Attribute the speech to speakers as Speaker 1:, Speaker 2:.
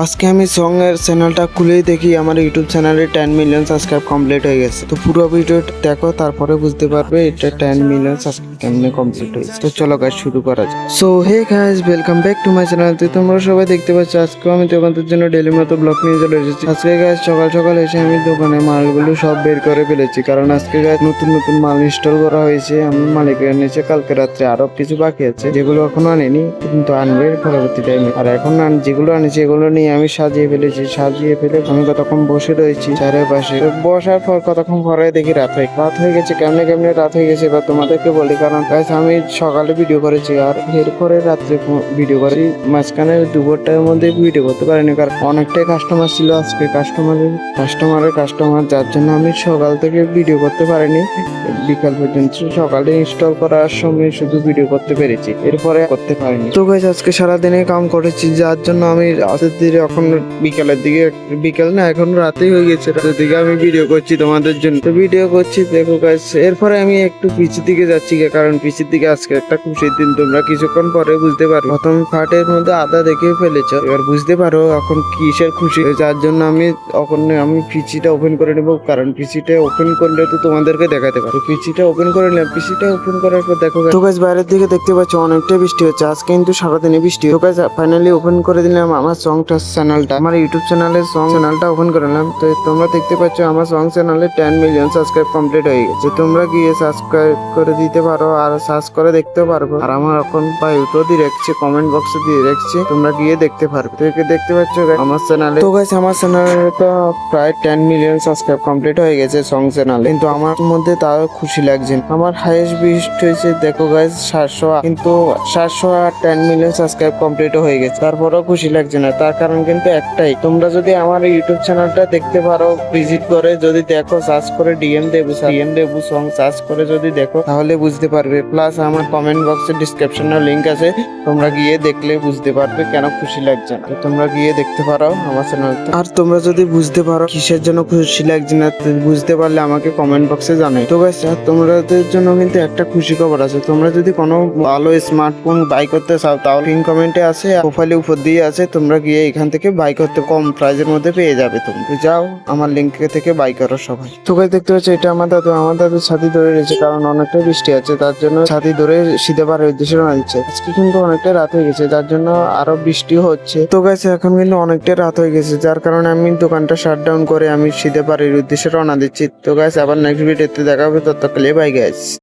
Speaker 1: আজকে আমি সং এর চ্যানেলটা খুলেই দেখি আমার ইউটিউব চ্যানেলে 10 মিলিয়ন সাবস্ক্রাইব কমপ্লিট হয়ে গেছে। তো পুরো ভিডিওটা দেখো, তারপরে বুঝতে পারবে এটা 10 মিলিয়ন সাবস্ক্রাইব কেমনে কমপ্লিট হয়েছে। তো চলো গাইস শুরু করা যাক। So hey guys, welcome back to my channel. তো তোমরা সবাই দেখতে পাচ্ছ আজকে আমি তোমাদের জন্য ডেইলি মতো ব্লগ নিয়ে চলে এসেছি। আজকে গাইস সকাল সকাল এসে আমি দোকানে মালগুলো সব বের করে ফেলেছি, কারণ আজকে গাইস নতুন নতুন মাল ইনস্টল করা হয়েছে। আমি মালিকের নিচে কালকে রাত্রে আরো কিছু বাকি আছে, যেগুলো এখনো আনিনি, কিন্তু আনবে পরবর্তী টাইমে। আর এখন যেগুলো আনিছি এগুলো নিয়ে আমি সাজিয়ে ফেলেছি। সাজিয়ে ফেলে আমি কতক্ষণ বসে রয়েছি চারপাশে। বসার পর কতক্ষণ পরে দেখি রাত হয়ে গেছে। কেমনে কেমনে রাত হয়ে গেছে এবার তোমাদেরকে বলি, কারণ গাইস আমি সকালে ভিডিও করেছি আর এরপরে রাত্রে ভিডিও করেছি। মাঝখানে দুপুরটার মধ্যে ভিডিও করতে পারিনি, কারণ অনেকটাই কাস্টমার ছিল আজকে। কাস্টমার যার জন্য আমি সকাল থেকে ভিডিও করতে পারিনি বিকাল পর্যন্ত। সকালে ইনস্টল করার সময় শুধু ভিডিও করতে পেরেছি, এরপরে করতে পারিনি। তো গাইস আজকে সারাদিনে কাম করেছি, যার জন্য আমি রাতের দিকে এখন বিকালের দিকে, বিকাল না এখন রাতেই হয়ে গেছে, রাতের দিকে আমি ভিডিও করছি তোমাদের জন্য। তো ভিডিও করছি দেখো গাইস। এরপরে আমি একটু পিছের দিকে যাচ্ছি, কারণ পিছের দিকে আজকে একটা খুশির দিন। তোমরা কিছুক্ষণ পরে বুঝতে পারো। প্রথম পার্টের মধ্যে আধা দেখে ফেলেছ, এবার বুঝতে পারো এখন কিসের খুশি। যার জন্য আমি পিসিটা ওপেন করে নেবো, কারণ পিসিটা ওপেন করলে তো তোমাদেরকে দেখাতে পারো। পিসিটা ওপেন করে নিলাম। পিসিটা ওপেন করার পর দেখো তো গাইস বাইরের দিকে দেখতে পাচ্ছ অনেকটা বৃষ্টি হচ্ছে আজকে, কিন্তু সারাদিনে বৃষ্টি। তো গাইস ফাইনালি ওপেন করে দিলাম আমার সংটা চ্যানেলটা, আমার ইউটিউব চ্যানেলের সং চ্যানেলটা ওপেন করে নিলাম। তো তোমরা দেখতে পাচ্ছ আমার সং চ্যানেলে 10 মিলিয়ন সাবস্ক্রাইব কমপ্লিট হয়ে গেছে। তোমরা গিয়ে সাবস্ক্রাইব করে দিতে পারো আর সার্চ করে দেখতে পারবো। আর আমার এখন বায়োতেও দিয়ে রাখছি, কমেন্ট বক্সে দিয়ে রাখছি, তোমরা গিয়ে দেখতে পারবে। তো দেখতে পাচ্ছ আমার চ্যানেলে। তো গাইস আমার চ্যানেলে তো প্রায় 10 মিলিয়ন সাবস্ক্রাইব কমপ্লিট হয়ে গেছে সং চ্যানেলে, কিন্তু আমার মধ্যে তাও খুশি লাগছে। আমার হাইয়েস্ট ভিউজ হয়েছে দেখো গাইস 700, কিন্তু 700 আর 10 মিলিয়ন সাবস্ক্রাইব কমপ্লিট হয়ে গেছে, তারপরেও খুশি লাগছে না। তার কারণ কিন্তু একটাই, তোমরা যদি আমার ইউটিউব চ্যানেলটা দেখতে পারো, ভিজিট করে যদি দেখো, সার্চ করে ডিএম দেবু সং সার্চ করে যদি দেখো, তাহলে বুঝতে পারবে। প্লাস আমার কমেন্ট বক্সে ডিসক্রিপশনে লিংক আছে, তোমরা গিয়ে দেখলে বুঝতে পারবে কেন খুশি লাগছে না। তোমরা গিয়ে দেখতে পারো আমার চ্যানেলটা। আর তোমরা যদি বুঝতে পারো কিসের জন্য খুশি লাগছে না, বুঝতে পারলে আমাকে কমেন্ট বক্সে জানাই। তো গাইস তোমাদের জন্য কিন্তু একটা খুশি খবর আছে। তোমরা যদি কোনো ভালো স্মার্টফোন বাই করতে চাও, তাহলে পিন কমেন্টে আছে, প্রোফাইলে উপর দিয়ে আছে, তোমরা গিয়ে এখান থেকে বাই করতে কম প্রাইজের মধ্যে পেয়ে যাবে। তুমি যাও আমার লিঙ্ক থেকে বাই করো সবাই। তো গাইস দেখতে পাচ্ছ এটা আমার দাদু ছাতি ধরে রয়েছে, কারণ অনেকটা বৃষ্টি আছে, তার জন্য ছাতি ধরে শীতে পাড়ার উদ্দেশ্যে রওনা দিচ্ছে। আজকে কিন্তু অনেকটা রাত হয়ে গেছে, যার জন্য আরো বৃষ্টি হচ্ছে। তো গাইস এখন কিন্তু অনেকটা রাত হয়ে গেছে, যার কারণে আমি দোকানটা শাট ডাউন করে আমি শীতে পাড়ার উদ্দেশ্যে রওনা দিচ্ছি। তো গাইস আবার নেক্সট ভিডিওতে দেখা হবে, ততক্ষণে বাই গাইস।